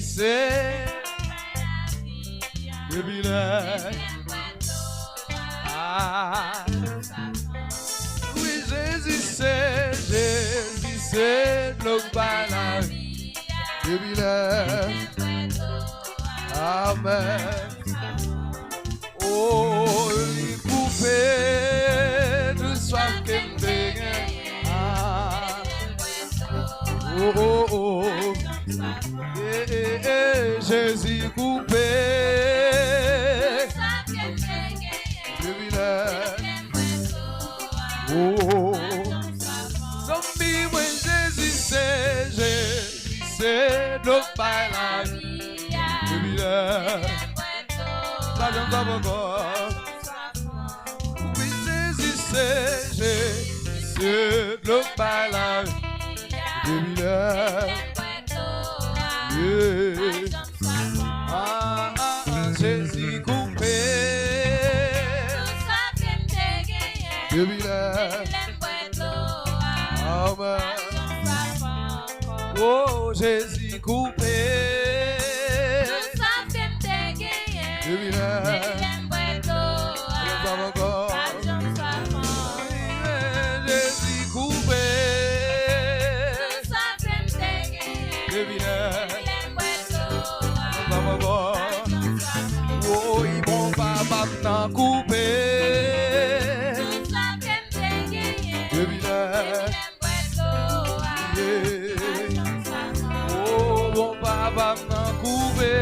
C'est depuis là. Ah, oui, Jésus, c'est notre banane. Depuis là. Amen. Oh, les coupés de soif qu'elle me ah. Oh, oh, oh. Jésus coupé. Oh, zombie, when Jésus c'est notre bailage. La jambe encore. Oui, Jésus c'est notre bailage. Jésus coupé. Amen. Oh, Jésus coupé. Jésus coupé. Oh, il bon papa n'a coupé. Oh, bon papa n'a coupé.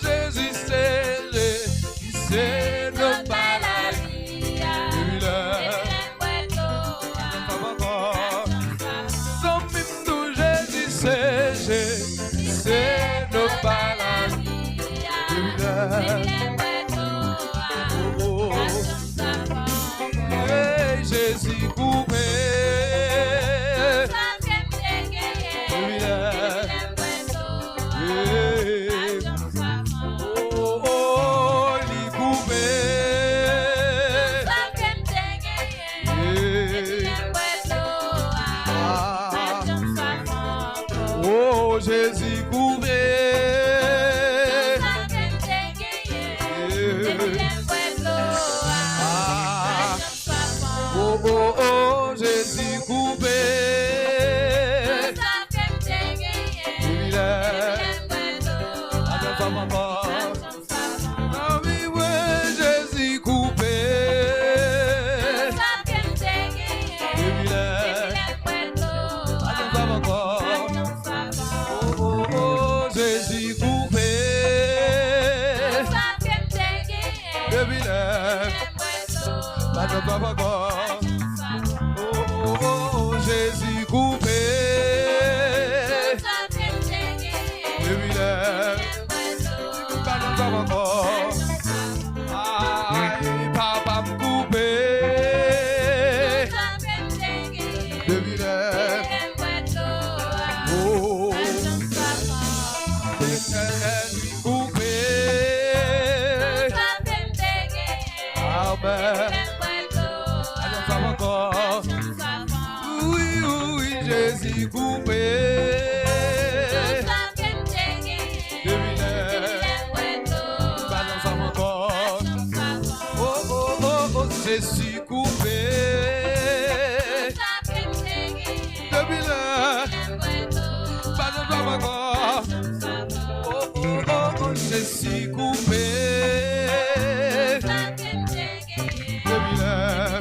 Jésus c'est notre balade. C'est notre balade. Hey, Jésus coupé. Oh, il coupé. Oh, Jésus coupé. Oh, oh, oh, Jésus coupé. Jésus coupé. Jésus coupé. Oh, Jésus coupé. Papa me coupé. Oh, coupé. Amen. Oui, oui, Jésus coupé. Jésus coupé. Depuis là, pas de droit encore. Oh, oh, oh, Jésus coupé. Depuis là,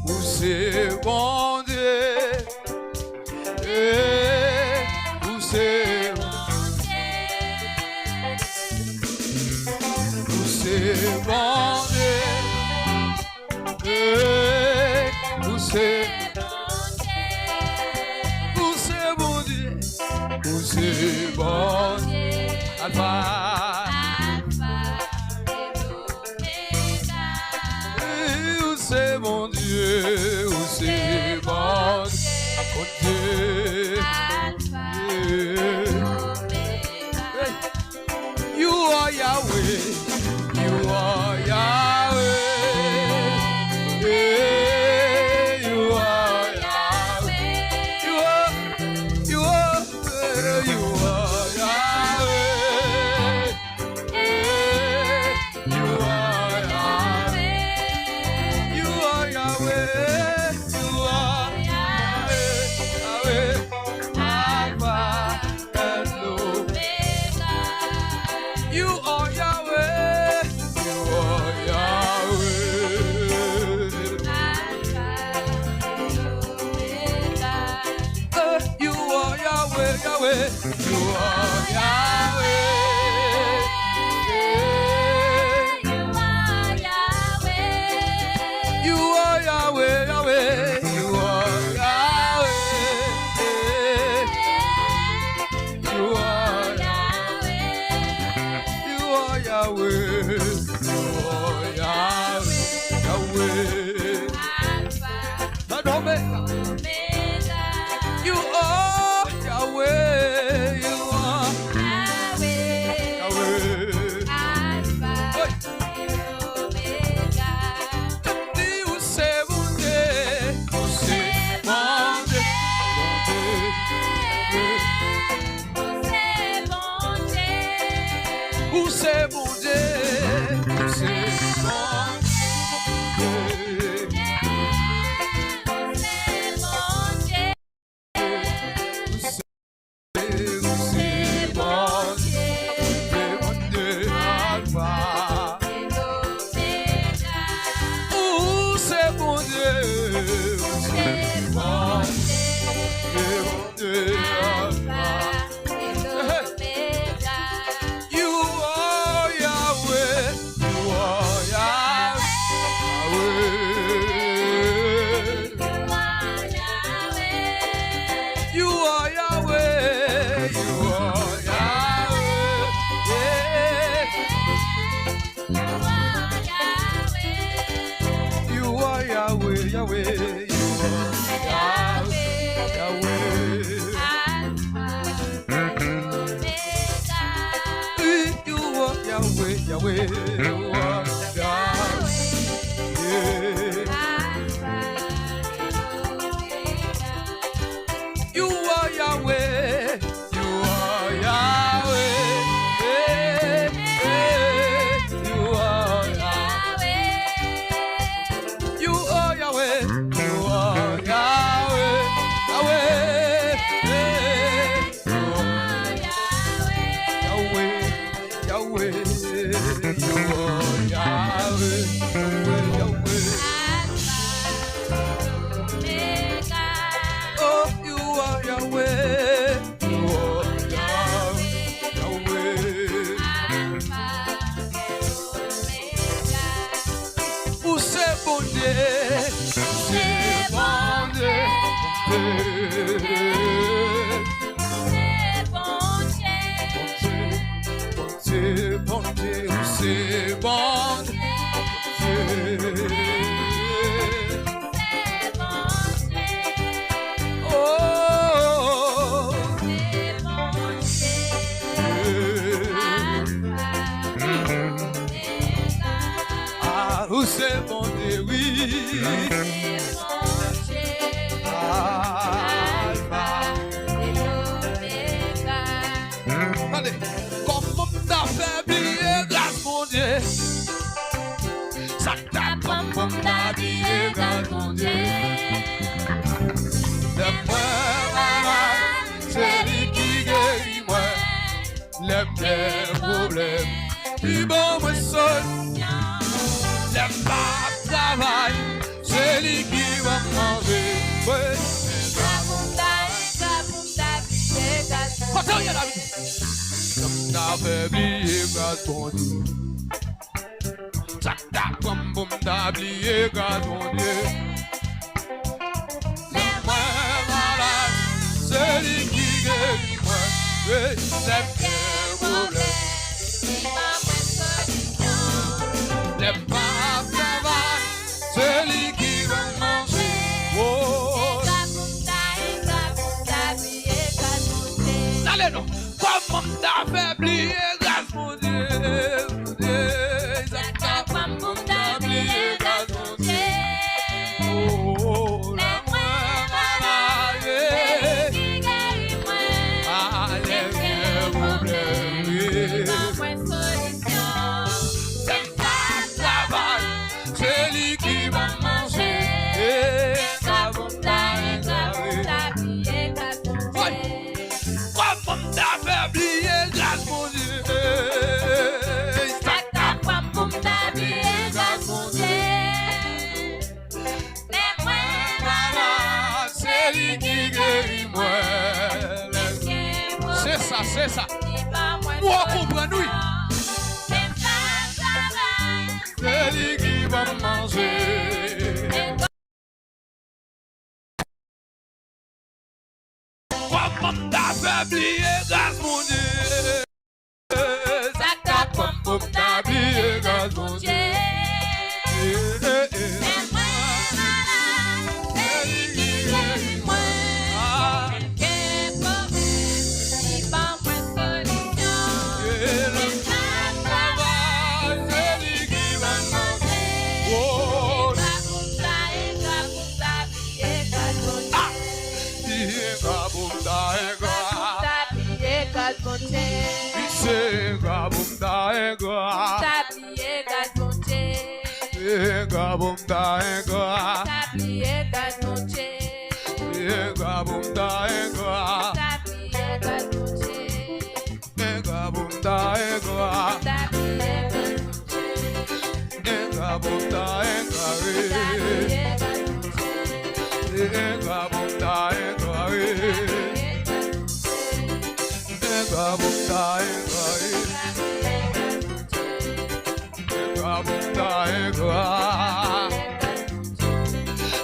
où c'est bon Dieu, où c'est bon Dieu, où c'est bon Dieu, où c'est bon Dieu, Alpha. Où c'est bon Dieu, où c'est bon Dieu, are Yahweh. You are Yahweh. You are Yahweh. You are Yahweh. You are Yahweh. You are Yahweh. You are Yahweh. Yahweh, you are Yahweh. You are Yahweh, Yahweh. You are Yahweh. You are Yahweh. You are Yahweh. You are Yahweh. Yahweh. You are Yahweh, you are Yahweh, Alpha and Omega. Où c'est bon Dieu, où c'est bon Dieu, où c'est bon Dieu, où c'est bon Yahweh, Yahweh, you are Yahweh, Yahweh, you are Yahweh, Yahweh, you are Yahweh, you are Yahweh, you are Yahweh, you are Yahweh, you are Yahweh, you are Yahweh, Yahweh, you are Yahweh, Yahweh. Oh, you are Yahweh, you are Yahweh, Yahweh. Où c'est bon Dieu, c'est bon Dieu, bon Dieu, c'est bon Dieu. Où c'est bon Dieu, oui. Alpha et Omega. Allez, comment t'as fait briller grâce mon Dieu. Ça t'a comme t'as brillé grâce mon Dieu. Le moi, c'est lui qui guérit moi. Les problèmes, plus bon moi seul. Le pape travail, c'est lui qui va manger. Ouais. Comme t'as fait briller grâce mon Dieu. Ça t'a comme t'as brillé grâce mon Dieu. Le moi malade, c'est lui qui guérit moi. Ouais. Les problèmes. Le pape travail, c'est lui qui va manger. Oh. Allez non, comment t'as fait briller grâce mon Dieu. c'est ça. Moi, comprends-nous. C'est lui qui va manger. Comme t'as fait oublier, grâce mon Dieu. Comme t'as oublié, grâce mon Dieu.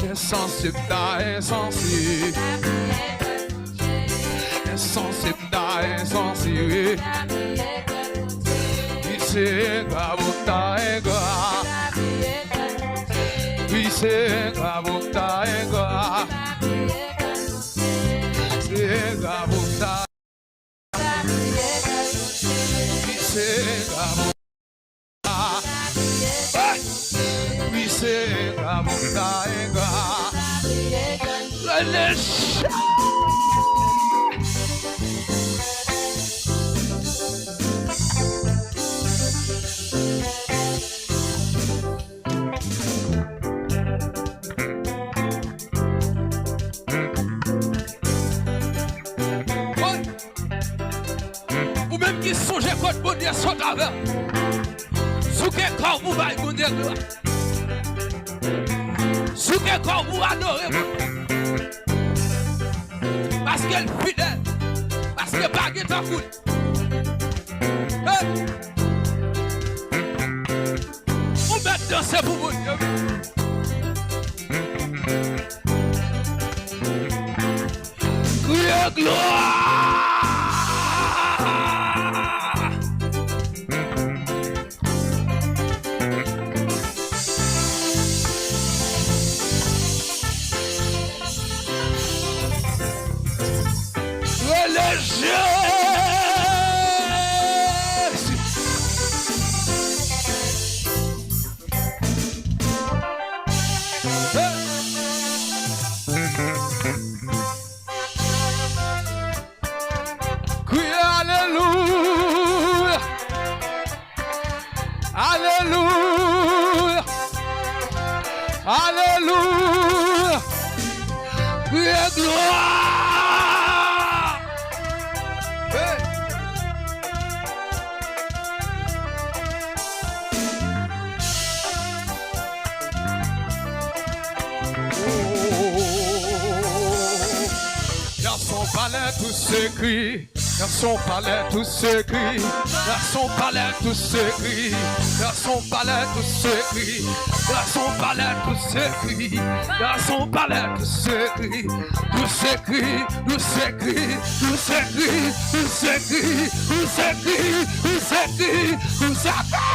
Insensible, insensible, insensible, insensible. Oui, c'est grave, c'est grave. Oui, c'est grave, c'est grave. C'est grave, oui, c'est grave. Oui, c'est grave, c'est grave. Ou même qui songe quand bon Dieu sont avec. Sous quel corps vous va bon Dieu gloire. Sous quel corps vous adorez. Parce qu'elle est fidèle. Parce qu'elle bague ta foule. Vous mettez danser pour vous. Criez gloire. Alléluia. Criez gloire. Hey. Dans son palais tout s'écrit. Dans son palais tout s'écrit. Dans son palais tout s'écrit. Dans son palais tout s'écrit. Dans son palais tout s'écrit. Dans son palais tout s'écrit. Tout s'écrit. Tout s'écrit. Tout s'écrit. Tout s'écrit. Tout s'écrit. Tout s'écrit. Tout s'écrit.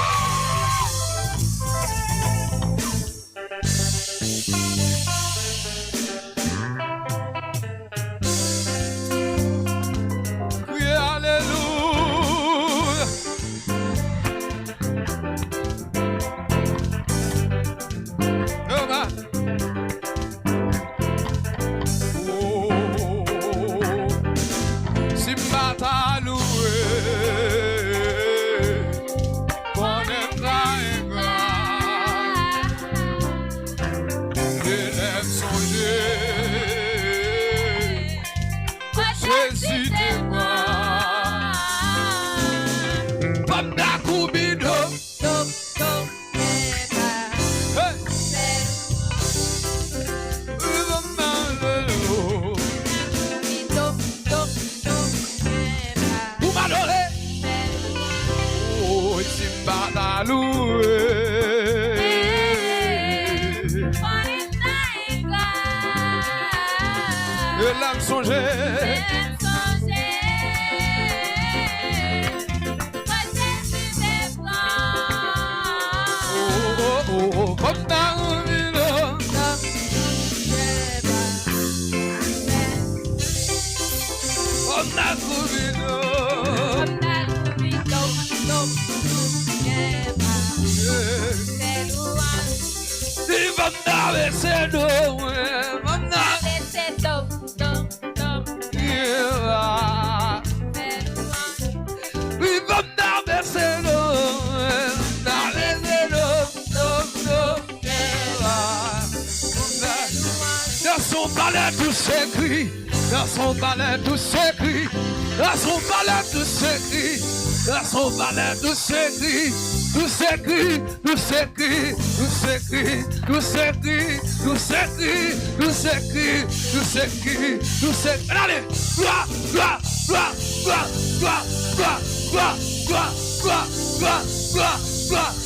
L'âme songée. Tout s'écrit, dans son balai tout s'écrit, dans son balai tout s'écrit, dans son balai tout s'écrit, tout s'écrit, tout s'écrit, tout s'écrit, tout s'écrit, tout s'écrit, tout s'écrit, tout s'écrit, tout s'écrit. Allez, gloire, gloire, gloire, gloire, gloire, gloire, gloire, gloire, gloire, gloire, gloire, gloire.